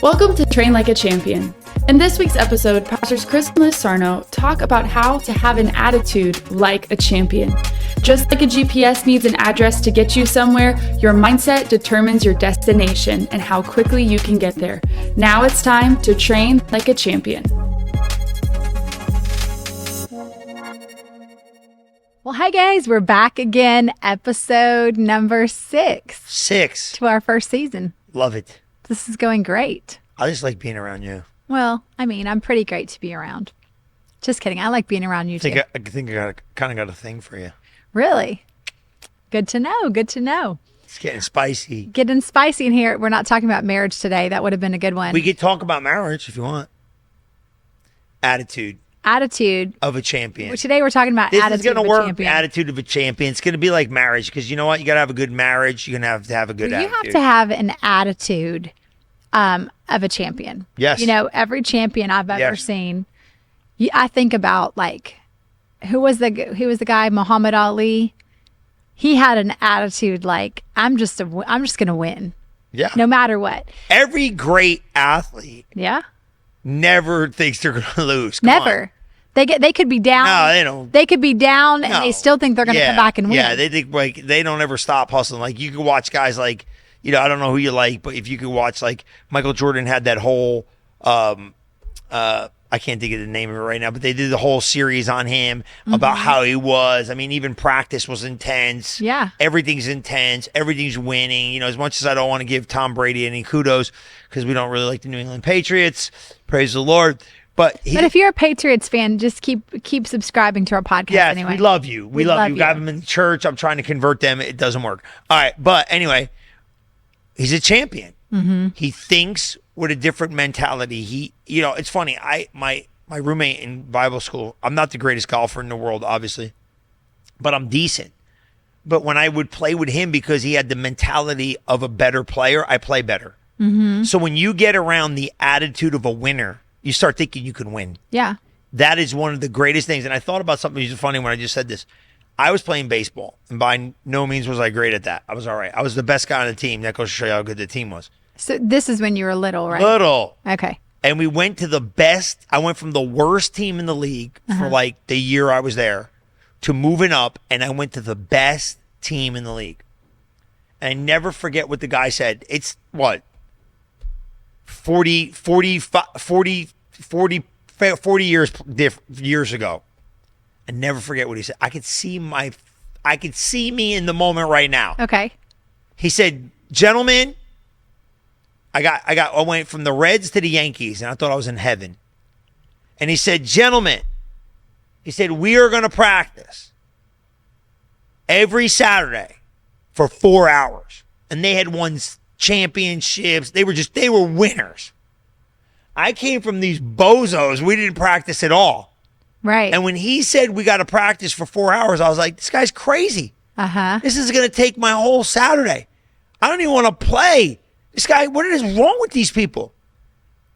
Welcome to Train Like a Champion. In this week's episode, Pastors Chris and Liz Sarno talk about how to have an attitude like a champion. Just like a GPS needs an address to get you somewhere, your mindset determines your destination and how quickly you can get there. Now it's time to train like a champion. Well, hi guys, we're back again, episode number 6. 6. To our first season. Love it. This is going great. I just like being around you. Well, I mean, I'm pretty great to be around. Just kidding. I like being around you too. I think I kind of got a thing for you. Really? Good to know. Good to know. It's getting spicy. Getting spicy in here. We're not talking about marriage today. That would have been a good one. We could talk about marriage if you want. Attitude of a champion. Well, today we're talking about this attitude is gonna of a work. champion. Attitude of a champion. It's going to be like marriage because you know what? You got to have a good marriage. You're going to have a good attitude. You have to have an attitude of a champion. Yes. You know, every champion I've ever seen, I think about like, who was the guy, Muhammad Ali? He had an attitude like, I'm just going to win. Yeah. No matter what. Every great athlete. Yeah. Never thinks they're going to lose. Come Never. on. They could be down. No, they don't. They could be down and they still think they're going to come back and win. Yeah, they think like they don't ever stop hustling. Like you can watch guys like, you know, I don't know who you like, but if you could watch like Michael Jordan had that whole I can't think of the name of it right now, but they did the whole series on him about how he was. I mean, even practice was intense. Yeah. Everything's intense. Everything's winning. You know, as much as I don't want to give Tom Brady any kudos because we don't really like the New England Patriots, praise the Lord. But if you're a Patriots fan, just keep subscribing to our podcast. Yes, anyway. we love you. We love you. Got them in the church. I'm trying to convert them. It doesn't work. All right. But anyway, he's a champion. Mm-hmm. He thinks with a different mentality. It's funny. My roommate in Bible school, I'm not the greatest golfer in the world, obviously, but I'm decent. But when I would play with him, because he had the mentality of a better player, I play better. Mm-hmm. So when you get around the attitude of a winner, you start thinking you can win. Yeah. That is one of the greatest things. And I thought about something that's funny when I just said this. I was playing baseball, and by no means was I great at that. I was all right. I was the best guy on the team. That goes to show you how good the team was. So this is when you were little, right? Little. Okay. And we went to the best. I went from the worst team in the league for like the year I was there to moving up, and I went to the best team in the league. And I never forget what the guy said. It's what? 40 years ago. I never forget what he said. I could see me in the moment right now. Okay. He said, "Gentlemen, I went from the Reds to the Yankees, and I thought I was in heaven." And he said, "Gentlemen," he said, "we are going to practice every Saturday for 4 hours." And they had won championships. They were winners. I came from these bozos. We didn't practice at all. Right. And when he said we got to practice for 4 hours, I was like, this guy's crazy. This is going to take my whole Saturday. I don't even want to play. This guy, what is wrong with these people?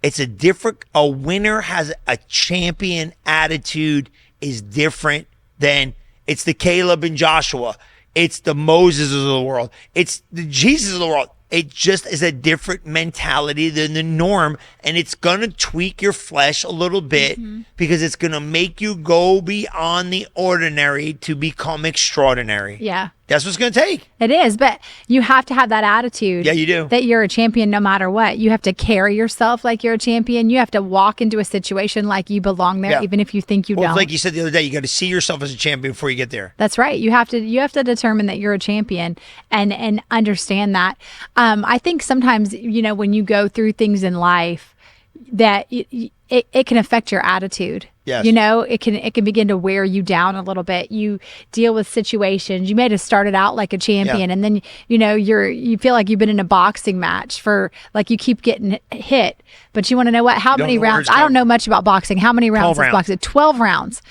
It's a winner has a champion attitude is different than it's the Caleb and Joshua. It's the Moses of the world. It's the Jesus of the world. It just is a different mentality than the norm, and it's going to tweak your flesh a little bit because it's going to make you go beyond the ordinary to become extraordinary. Yeah. That's what it's going to take. It is, but you have to have that attitude. Yeah, you do. That you're a champion no matter what. You have to carry yourself like you're a champion. You have to walk into a situation like you belong there, even if you think you don't. Like you said the other day, you got to see yourself as a champion before you get there. That's right. You have to determine that you're a champion and understand that. I think sometimes, when you go through things in life, that it can affect your attitude. Yes. It can begin to wear you down a little bit. You deal with situations. You may have started out like a champion, and then you feel like you've been in a boxing match for like you keep getting hit. But you want to know what? How many rounds? I don't know much about boxing. How many rounds is boxing? 12 rounds.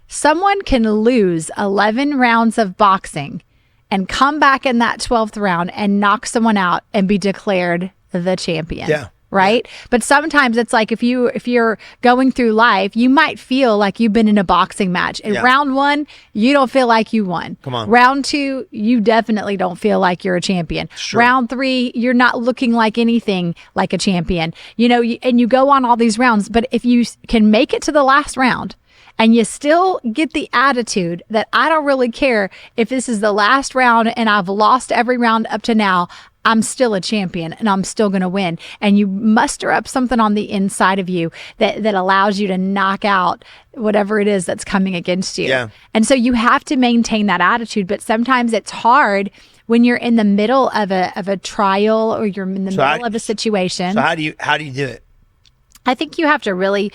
Someone can lose 11 rounds of boxing and come back in that 12th round and knock someone out and be declared the champion. Yeah. right? But sometimes it's like if you're going through life, you might feel like you've been in a boxing match. In round 1, you don't feel like you won. Come on. Round 2, you definitely don't feel like you're a champion. Round 3, you're not looking like anything like a champion. And you go on all these rounds, but if you can make it to the last round and you still get the attitude that I don't really care if this is the last round and I've lost every round up to now, I'm still a champion and I'm still going to win. And you muster up something on the inside of you that allows you to knock out whatever it is that's coming against you. Yeah. And so you have to maintain that attitude, but sometimes it's hard when you're in the middle of a trial or you're in the middle of a situation. So how do you do it? I think you have to really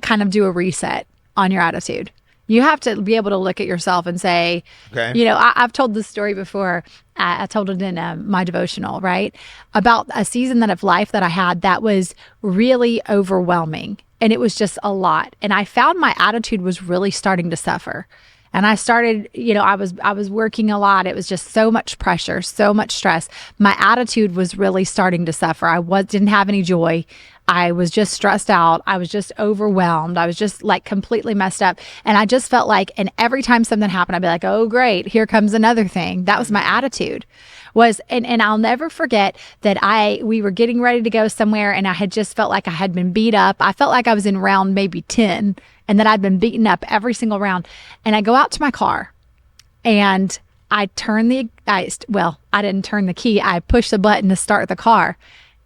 kind of do a reset on your attitude. You have to be able to look at yourself and say, okay. I've told this story before. I told it in my devotional, right? About a season of life that I had that was really overwhelming. And it was just a lot. And I found my attitude was really starting to suffer. And I started, I was working a lot. It was just so much pressure, so much stress. My attitude was really starting to suffer. I didn't have any joy. I was just stressed out. I was just overwhelmed. I was just like completely messed up. And I just felt like, and every time something happened, I'd be like, oh, great, here comes another thing. That was my attitude. And I'll never forget that we were getting ready to go somewhere and I had just felt like I had been beat up. I felt like I was in round maybe 10 and that I'd been beaten up every single round. And I go out to my car and I didn't turn the key. I pushed the button to start the car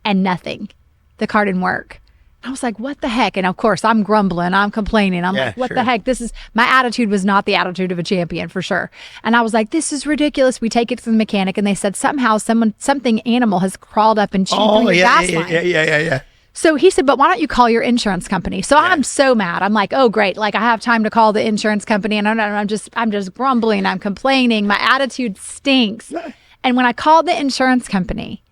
and nothing. The car didn't work. I was like, what the heck? And of course, I'm grumbling. I'm complaining. I'm like, what the heck? My attitude was not the attitude of a champion for sure. And I was like, this is ridiculous. We take it to the mechanic and they said somehow something animal has crawled up and chewed through your gas line. Yeah. So he said, but why don't you call your insurance company? So I'm so mad. I'm like, oh, great. Like I have time to call the insurance company and I'm just grumbling. I'm complaining. My attitude stinks. And when I called the insurance company,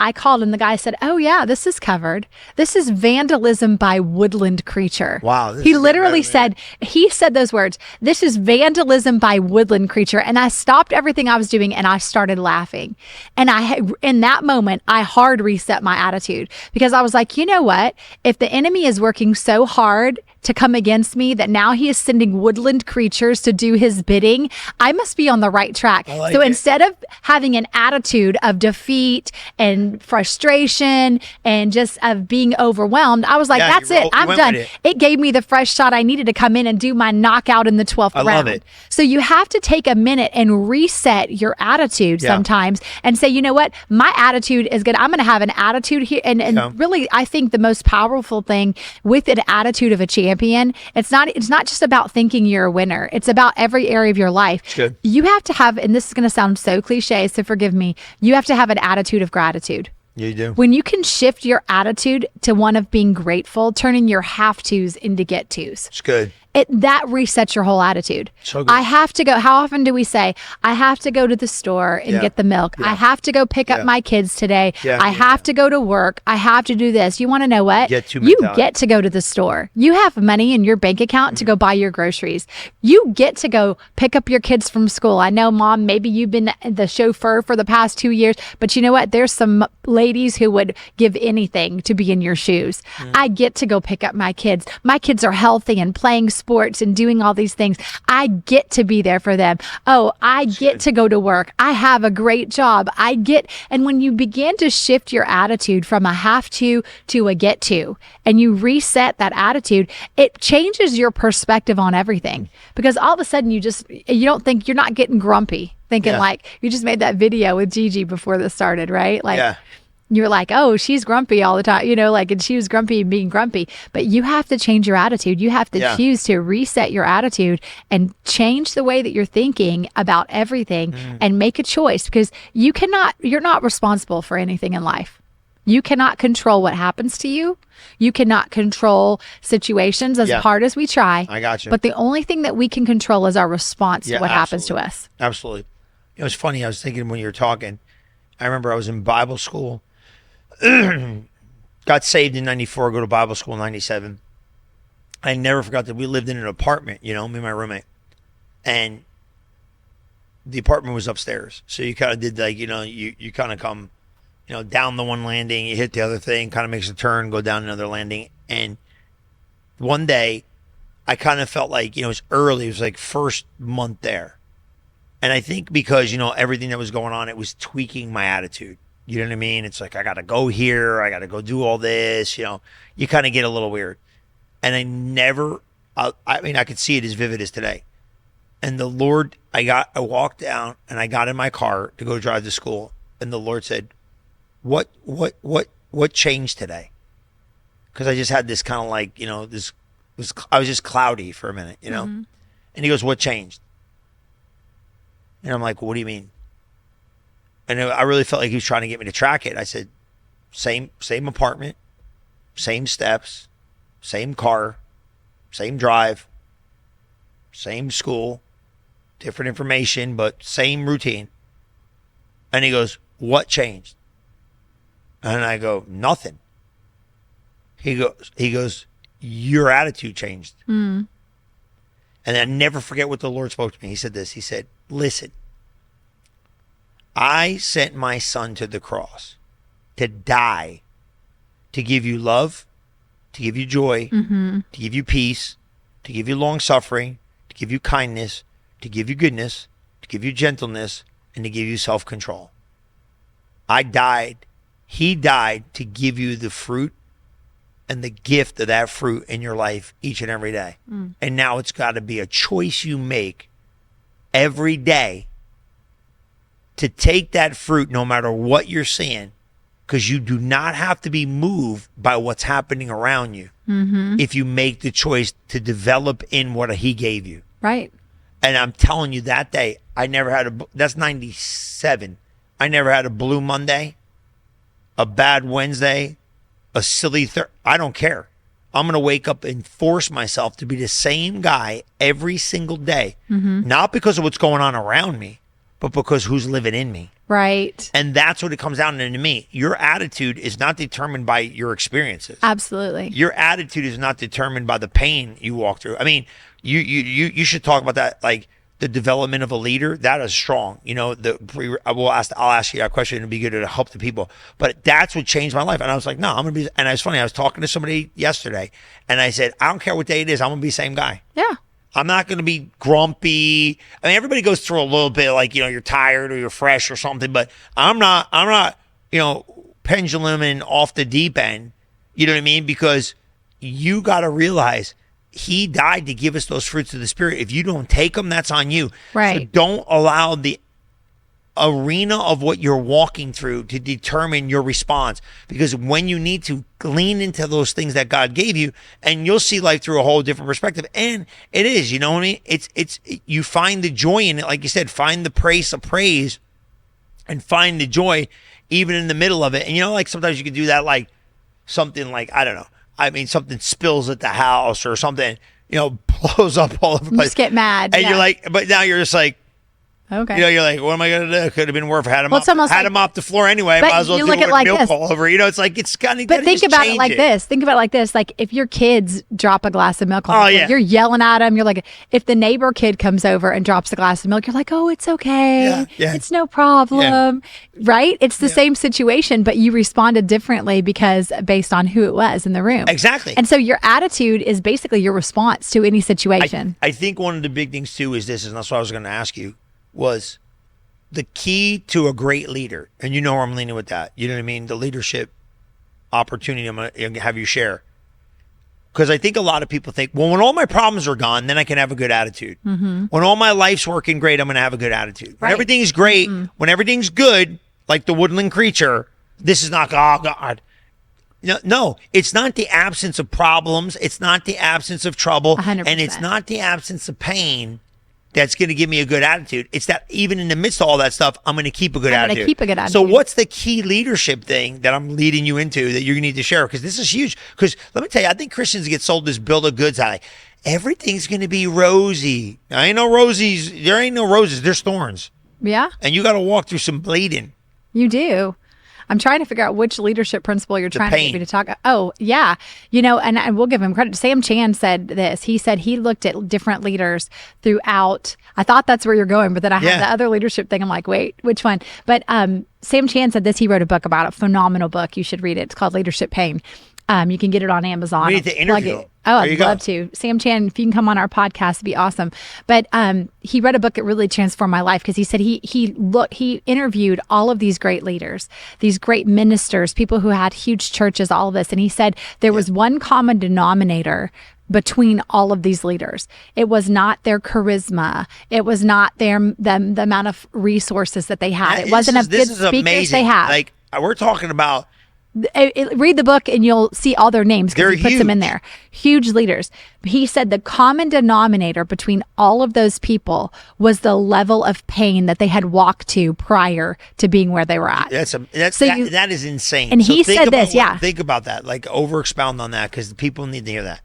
I called and the guy said, oh yeah, this is covered. This is vandalism by woodland creature. Wow. He literally said those words. This is vandalism by woodland creature. And I stopped everything I was doing and I started laughing. And in that moment, I hard reset my attitude because I was like, you know what? If the enemy is working so hard to come against me that now he is sending woodland creatures to do his bidding, I must be on the right track. So instead of having an attitude of defeat and frustration and just of being overwhelmed, I was like, that's it. I'm done. It gave me the fresh shot I needed to come in and do my knockout in the 12th round. I love it. So you have to take a minute and reset your attitude sometimes and say, you know what? My attitude is good. I'm going to have an attitude here. And really, I think the most powerful thing with an attitude of a champion, it's not just about thinking you're a winner. It's about every area of your life. Good. You have to have, and this is going to sound so cliche, so forgive me, you have to have an attitude of gratitude. You do. When you can shift your attitude to one of being grateful, turning your have tos into get tos. It's good. That resets your whole attitude. So good. I have to go. How often do we say, I have to go to the store and get the milk? I have to go pick up my kids today. I have to go to work. I have to do this. You want to know what? You get to go to the store. You have money in your bank account to go buy your groceries. You get to go pick up your kids from school. I know, Mom, maybe you've been the chauffeur for the past 2 years, but you know what? There's some ladies who would give anything to be in your shoes. I get to go pick up my kids. My kids are healthy and playing sports and doing all these things. I get to be there for them. Oh, I get to go to work. I have a great job. And when you begin to shift your attitude from a have to a get to, and you reset that attitude, it changes your perspective on everything. Because all of a sudden you don't think, you're not getting grumpy, thinking like, you just made that video with Gigi before this started, right? Like, you're like, oh, she's grumpy all the time, and she was grumpy and being grumpy. But you have to change your attitude. You have to choose to reset your attitude and change the way that you're thinking about everything and make a choice, because you're not responsible for anything in life. You cannot control what happens to you. You cannot control situations as hard as we try. I got you. But the only thing that we can control is our response to what happens to us. Absolutely. It was funny. I was thinking when you were talking, I remember I was in Bible school. Got saved in 94, go to Bible school in 97. I never forgot that we lived in an apartment, me and my roommate. And the apartment was upstairs. So you kind of did you kind of come, down the one landing, you hit the other thing, kind of makes a turn, go down another landing. And one day, I kind of felt like, it was early. It was like first month there. And I think because, everything that was going on, it was tweaking my attitude. You know what I mean? It's like, I got to go here. I got to go do all this. You kind of get a little weird. And I could see it as vivid as today. And the Lord, I walked down and I got in my car to go drive to school. And the Lord said, what changed today? Because I just had this kind of like, I was just cloudy for a minute, And he goes, what changed? And I'm like, what do you mean? And I really felt like he was trying to get me to track it. I said, same apartment, same steps, same car, same drive, same school, different information, but same routine. And he goes, what changed? And I go, nothing. He goes, your attitude changed. And I never forget what the Lord spoke to me. He said this. He said, listen, I sent my son to the cross to die, to give you love, to give you joy, to give you peace, to give you long suffering, to give you kindness, to give you goodness, to give you gentleness, and to give you self-control. I died. He died to give you the fruit and the gift of that fruit in your life each and every day. And now it's got to be a choice you make every day to take that fruit no matter what you're seeing, because you do not have to be moved by what's happening around you if you make the choice to develop in what he gave you. Right. And I'm telling you, that day, I never had that's 97. I never had a blue Monday, a bad Wednesday, a silly I don't care. I'm going to wake up and force myself to be the same guy every single day. Not because of what's going on around me, but because who's living in me. Right. And that's what it comes down to me. Your attitude is not determined by your experiences. Absolutely. Your attitude is not determined by the pain you walk through. I mean, you should talk about that, like the development of a leader. That is strong. I'll ask you that question. It'd be good to help the people. But that's what changed my life. And I was like, no, I'm going to be, and it's funny. I was talking to somebody yesterday and I said, I don't care what day it is. I'm going to be the same guy. Yeah. I'm not going to be grumpy. I mean, everybody goes through a little bit, like, you're tired or you're fresh or something, but I'm not, penduluming off the deep end. You know what I mean? Because you got to realize he died to give us those fruits of the Spirit. If you don't take them, that's on you. Right. So don't allow the arena of what you're walking through to determine your response, because when you need to lean into those things that God gave you, and you'll see life through a whole different perspective. And it is, you know what I mean? You find the joy in it. Like you said, find the praise of praise and find the joy even in the middle of it. And like sometimes you can do that, like something like, I don't know. I mean, something spills at the house or something, blows up all over the place. Just get mad. And you're like, but now you're just like, okay. You're like, what am I going to do? Could have been worse. Had him off the floor anyway. But Might as well you do look it at with like milk this. all over. It's like, it's kind of. But think about it like this. Think about it like this. Like if your kids drop a glass of milk on the floor, you're yelling at them. You're like, if the neighbor kid comes over and drops a glass of milk, you're like, oh, it's okay. Yeah. It's no problem. Yeah. Right? It's the same situation, but you responded differently because based on who it was in the room. Exactly. And so your attitude is basically your response to any situation. I think one of the big things too is this, and that's what I was going to ask you, was the key to a great leader, and where I'm leaning with that, you know what I mean? The leadership opportunity I'm going to have you share. Because I think a lot of people think, well, when all my problems are gone, then I can have a good attitude. When all my life's working great, I'm going to have a good attitude. When everything's great, when everything's good, like the woodland creature, this is not, oh God. No, it's not the absence of problems. It's not the absence of trouble. 100%. And it's not the absence of pain that's going to give me a good attitude. It's that even in the midst of all that stuff, I'm going to keep a good attitude. So what's the key leadership thing that I'm leading you into that you need to share? Because this is huge. Because let me tell you, I think Christians get sold this bill of goods. Everything's going to be rosy. There ain't no roses. There's thorns. Yeah. And you got to walk through some bleeding. You do. I'm trying to figure out which leadership principle you're trying to get me to talk. Oh, yeah. And we'll give him credit. Sam Chan said this. He said he looked at different leaders throughout. I thought that's where you're going, but then I had the other leadership thing. I'm like, wait, which one? But Sam Chan said this. He wrote a book about it, a phenomenal book. You should read it. It's called Leadership Pain. You can get it on Amazon. We need to interview him. Oh, I'd love to. Sam Chan, if you can come on our podcast, it'd be awesome. But he read a book that really transformed my life because he said he interviewed all of these great leaders, these great ministers, people who had huge churches, all of this. And he said there was one common denominator between all of these leaders. It was not their charisma. It was not the amount of resources that they had. It wasn't good speakers they had. Like, we're talking about. Read the book and you'll see all their names because he puts them in there. Huge leaders. He said the common denominator between all of those people was the level of pain that they had walked to prior to being where they were at. That is insane. And he said this, Think about that. Like, over-expound on that because people need to hear that.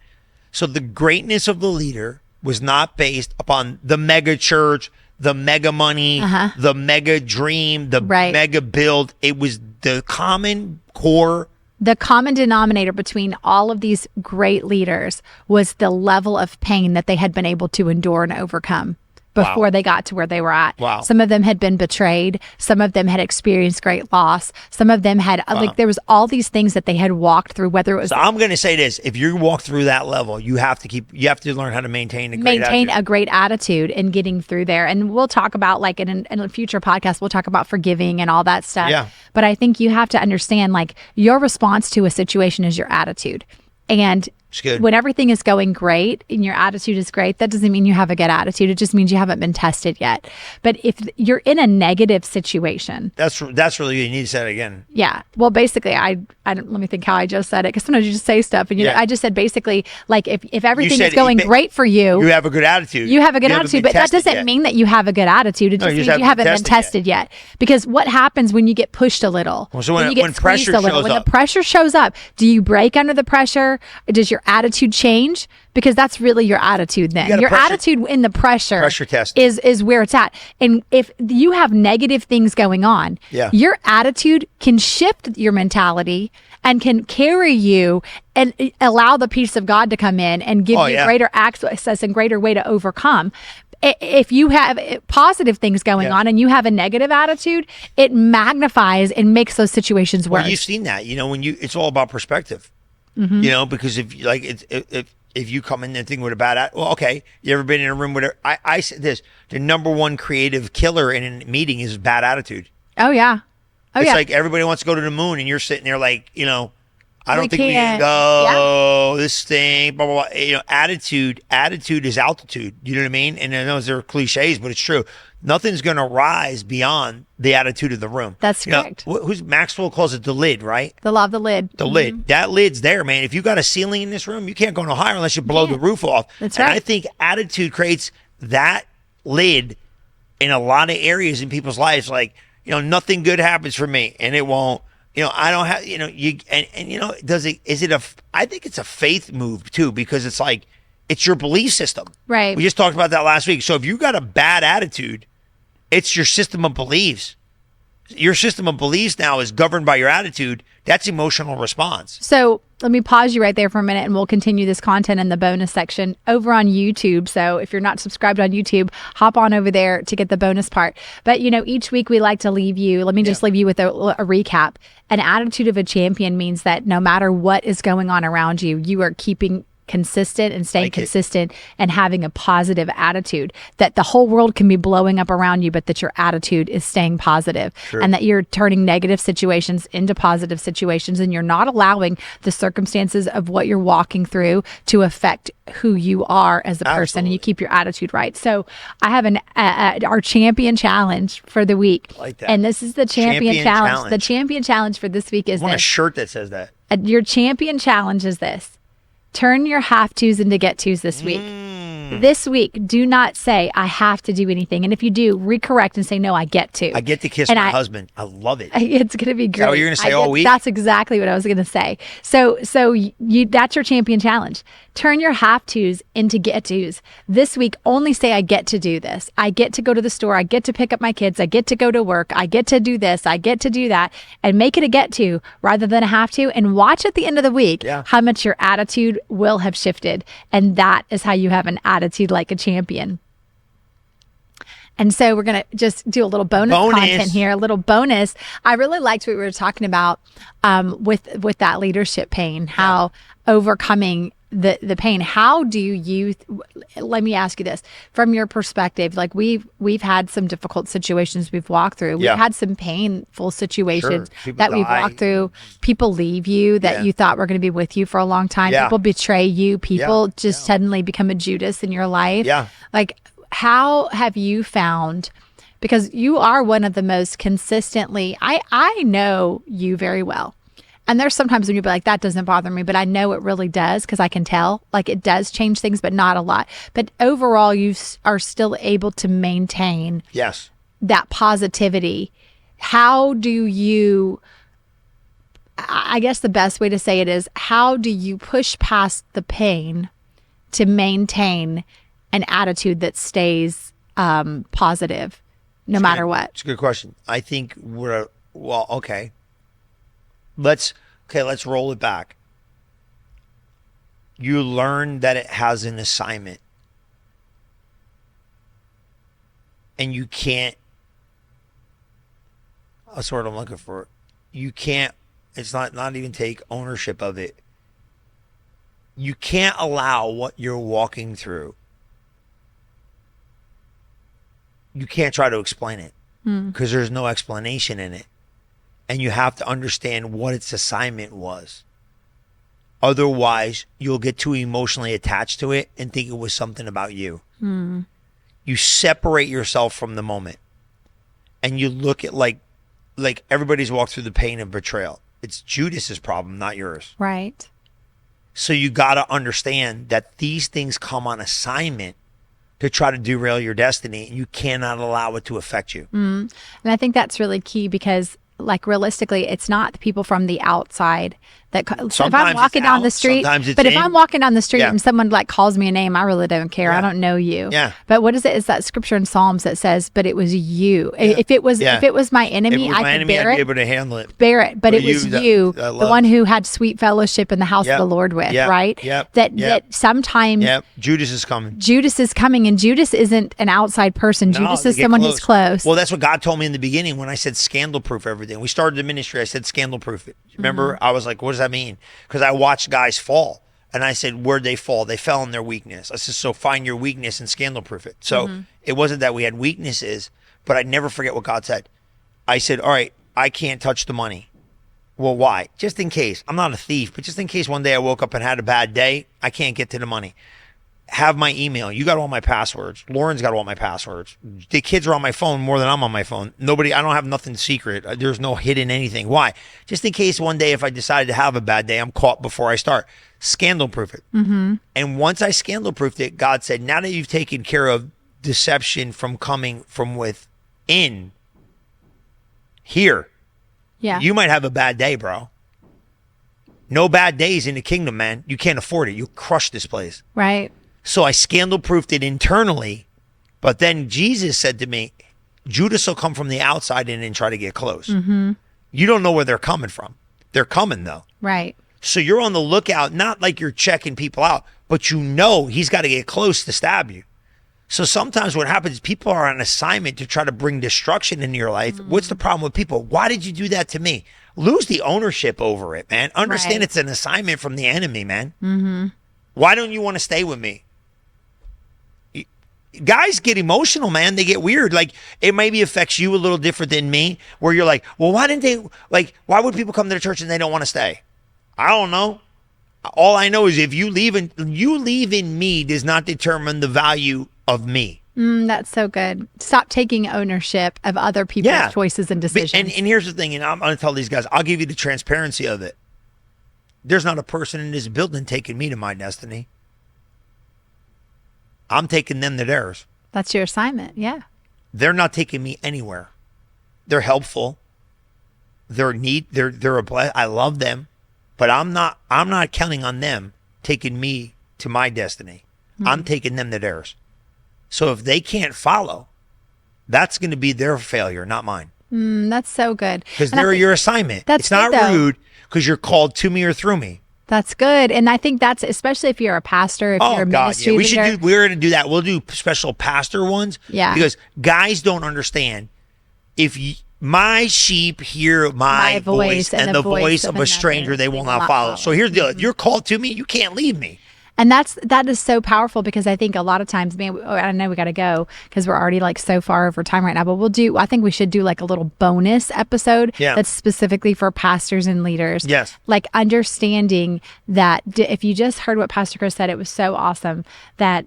So the greatness of the leader was not based upon the mega church, the mega money, the mega dream, the mega build. It was the common core. The common denominator between all of these great leaders was the level of pain that they had been able to endure and overcome before they got to where they were at. Wow. Some of them had been betrayed. Some of them had experienced great loss. Some of them had, there was all these things that they had walked through, whether it was... So I'm going to say this. If you walk through that level, you have to learn how to maintain a great attitude in getting through there. And we'll talk about, like, in a future podcast, we'll talk about forgiving and all that stuff. Yeah. But I think you have to understand, like, your response to a situation is your attitude. And when everything is going great and your attitude is great, that doesn't mean you have a good attitude. It just means you haven't been tested yet. But if you're in a negative situation, that's really good. You need to say it again. Yeah. Well, basically, I don't. Let me think how I just said it, because sometimes you just say stuff, and I just said basically, like, if everything is going great for you, you have a good attitude. You have a good attitude, but that doesn't mean that you have a good attitude. It just means you haven't been tested yet. Because what happens when you get pushed a little? Well, so when you get squeezed a little, when the pressure shows up, do you break under the pressure? Does your attitude change? Because that's really your attitude then. Your attitude in the pressure test is where it's at. And if you have negative things going on, your attitude can shift your mentality and can carry you and allow the peace of God to come in and give you greater access and greater way to overcome. If you have positive things going on and you have a negative attitude, it magnifies and makes those situations worse. Well, you've seen that, it's all about perspective. Because if you come in there thinking with a bad attitude, well, okay, you ever been in a room with I said this, the number one creative killer in a meeting is bad attitude. Oh, yeah. It's like everybody wants to go to the moon and you're sitting there like, I don't think we can go, this thing, blah, blah, blah. Attitude is altitude. You know what I mean? And I know they're cliches, but it's true. Nothing's going to rise beyond the attitude of the room. That's correct. Who's Maxwell calls it the lid, right? The law of the lid. The lid. That lid's there, man. If you got a ceiling in this room, you can't go no higher unless you blow the roof off. That's right. And I think attitude creates that lid in a lot of areas in people's lives. Like, nothing good happens for me, and it won't. I don't have, I think it's a faith move too, because it's like, it's your belief system. Right. We just talked about that last week. So if you got a bad attitude, it's your system of beliefs. Your system of beliefs now is governed by your attitude. That's emotional response. So let me pause you right there for a minute, and we'll continue this content in the bonus section over on YouTube. So if you're not subscribed on YouTube, hop on over there to get the bonus part. But, each week we like to leave you, let me just leave you with a recap. An attitude of a champion means that no matter what is going on around you, you are keeping consistent and staying consistent and having a positive attitude, that the whole world can be blowing up around you, but that your attitude is staying positive. True. And that you're turning negative situations into positive situations, and you're not allowing the circumstances of what you're walking through to affect who you are as a person, and you keep your attitude right. So I have our champion challenge for the week. Like that. And this is the champion challenge. The champion challenge for this week is I want a shirt that says that. Your champion challenge is this. Turn your have-tos into get-tos this week. This week, do not say, I have to do anything. And if you do, recorrect and say, no, I get to. I get to kiss my husband. I love it. It's going to be great. Is that what you're going to say all week? That's exactly what I was going to say. So that's your champion challenge. Turn your have tos into get tos. This week, only say, I get to do this. I get to go to the store. I get to pick up my kids. I get to go to work. I get to do this. I get to do that. And make it a get to rather than a have to. And watch at the end of the week how much your attitude will have shifted. And that is how you have an attitude like a champion. And so we're going to just do a little bonus content here, a little bonus. I really liked what we were talking about with that leadership pain, how overcoming the pain. How do you, let me ask you this, from your perspective, like we've had some difficult situations we've walked through. We've had some painful situations that we've walked through. People leave you that you thought were going to be with you for a long time. People betray you. People just suddenly become a Judas in your life. Like, how have you found, because you are one of the most consistently, I know you very well. And there's sometimes when you'll be like, that doesn't bother me, but I know it really does because I can tell. Like, it does change things, but not a lot. But overall, you are still able to maintain that positivity. How do you, I guess the best way to say it is, how do you push past the pain to maintain an attitude that stays positive no matter what? It's a good question. I think let's roll it back. You learn that it has an assignment. And you can't, that's what I'm looking for. You can't, it's not even take ownership of it. You can't allow what you're walking through. You can't try to explain it because there's no explanation in it. And you have to understand what its assignment was. Otherwise, you'll get too emotionally attached to it and think it was something about you. You separate yourself from the moment. And you look at like everybody's walked through the pain of betrayal. It's Judas's problem, not yours. Right. So you got to understand that these things come on assignment to try to derail your destiny, and you cannot allow it to affect you. And I think that's really key because, like, realistically, it's not the people from the outside that. So if I'm walking down the street, but if I'm walking down the street and someone like calls me a name, I really don't care. I don't know you. But what is it? Is that scripture in Psalms that says, "But it was you." If it was my enemy, I could bear it. I'd be able to handle it. Bear it. But it was you, the one who had sweet fellowship in the house of the Lord with, right? That sometimes Judas is coming. Judas is coming, and Judas isn't an outside person. Judas is someone who's close. Well, that's what God told me in the beginning when I said scandal proof everything. We started the ministry. I said scandal proof it. Remember, I was like, what does that mean? Because I watched guys fall. And I said, where'd they fall? They fell in their weakness. I said, so find your weakness and scandal proof it. So it wasn't that we had weaknesses, but I'd never forget what God said. I said, all right, I can't touch the money. Well, why? Just in case. I'm not a thief, but just in case one day I woke up and had a bad day, I can't get to the money. Have my email. You got all my passwords. Lauren's got all my passwords. The kids are on my phone more than I'm on my phone. I don't have nothing secret. There's no hidden anything. Why? Just in case one day if I decided to have a bad day, I'm caught before I start. Scandal proof it. And once I scandal proofed it, God said, now that you've taken care of deception from coming from within, here, you might have a bad day, bro. No bad days in the kingdom, man. You can't afford it. You'll crush this place. Right. So I scandal proofed it internally, but then Jesus said to me, Judas will come from the outside in and try to get close. You don't know where they're coming from. They're coming though. Right. So you're on the lookout, not like you're checking people out, but you know he's got to get close to stab you. So sometimes what happens is people are on assignment to try to bring destruction into your life. What's the problem with people? Why did you do that to me? Lose the ownership over it, man. Understand it's an assignment from the enemy, man. Why don't you want to stay with me? Guys get emotional, man. They get weird. Like, it maybe affects you a little different than me, where you're like, well, why would people come to the church and they don't want to stay? I don't know. All I know is if you leave in me does not determine the value of me. That's so good. Stop taking ownership of other people's choices and decisions. And here's the thing, and I'm going to tell these guys, I'll give you the transparency of it. There's not a person in this building taking me to my destiny. I'm taking them to theirs. That's your assignment. Yeah. They're not taking me anywhere. They're helpful. They're neat. They're a bless. I love them, but I'm not counting on them taking me to my destiny. I'm taking them to theirs. So if they can't follow, that's going to be their failure, not mine. That's so good. Because they're your assignment. It's not rude because you're called to me or through me. That's good. And I think that's, especially if you're a pastor, if you're a ministry leader. We're going to do that. We'll do special pastor ones. Yeah. Because guys don't understand. If my sheep hear my voice and the voice of a stranger, they will not follow. So here's the deal. If you're called to me, you can't leave me. And that is so powerful, because I think a lot of times, man, I know we got to go because we're already like so far over time right now, but I think we should do like a little bonus episode that's specifically for pastors and leaders. Yes. Like understanding that if you just heard what Pastor Chris said, it was so awesome that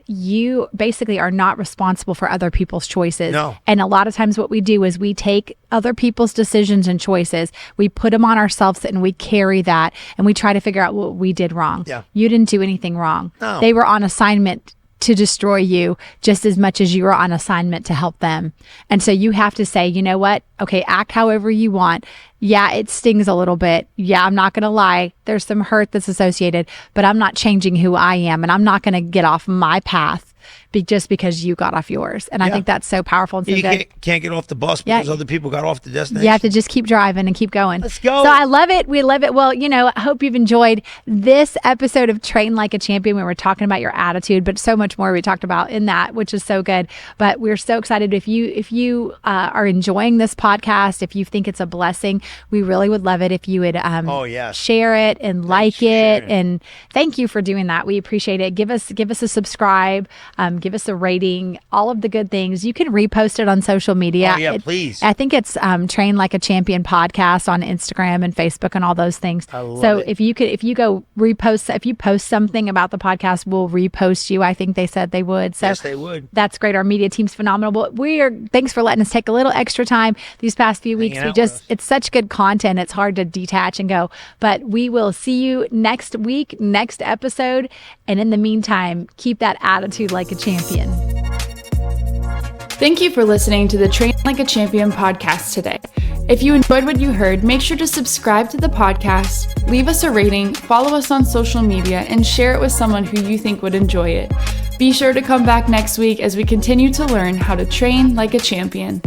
you basically are not responsible for other people's choices. No. And a lot of times what we do is we take other people's decisions and choices, we put them on ourselves, and we carry that, and we try to figure out what we did wrong. Yeah. You didn't do anything wrong. No. They were on assignment to destroy you just as much as you were on assignment to help them. And so you have to say, you know what? Okay, act however you want. Yeah, it stings a little bit. Yeah, I'm not going to lie. There's some hurt that's associated, but I'm not changing who I am, and I'm not going to get off my path just because you got off yours. And I think that's so powerful. And so you can't get off the bus because other people got off the destination. You have to just keep driving and keep going. Let's go. So I love it. We love it. Well, I hope you've enjoyed this episode of Train Like a Champion, where we're talking about your attitude, but so much more we talked about in that, which is so good. But we're so excited. If you are enjoying this podcast, if you think it's a blessing, we really would love it if you would share it and like it. And thank you for doing that. We appreciate it. Give us a subscribe. Give us a rating, all of the good things. You can repost it on social media. Oh, yeah, please. I think it's Train Like a Champion podcast on Instagram and Facebook and all those things. I love it. If you go repost, if you post something about the podcast, we'll repost you. I think they said they would. So yes, they would. That's great. Our media team's phenomenal. But thanks for letting us take a little extra time these past few weeks. It's such good content. It's hard to detach and go. But we will see you next week, next episode. And in the meantime, keep that attitude like a champion. Thank you for listening to the Train Like a Champion podcast today. If you enjoyed what you heard, make sure to subscribe to the podcast, leave us a rating, follow us on social media, and share it with someone who you think would enjoy it. Be sure to come back next week as we continue to learn how to train like a champion.